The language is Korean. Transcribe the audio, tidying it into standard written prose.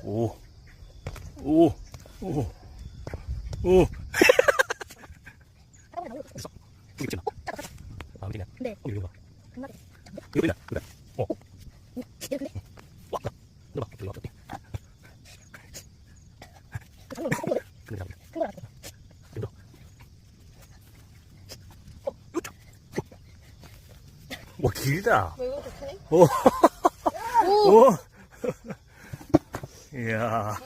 오, 오, 오, 오. 됐어. 이거 찍나? 아, 움직이네. 네. 이거 봐. 금방에. 이거 보이나? 그래. 어. 얘 근데 와, 나. 너 봐. 저기 어떻게? 그 장면 큰 거네? 근데 잡으려. 큰 거라. 이거. 요쪽. 와, 길다. 왜 이렇게 크네? 오. 오! 오. 이야.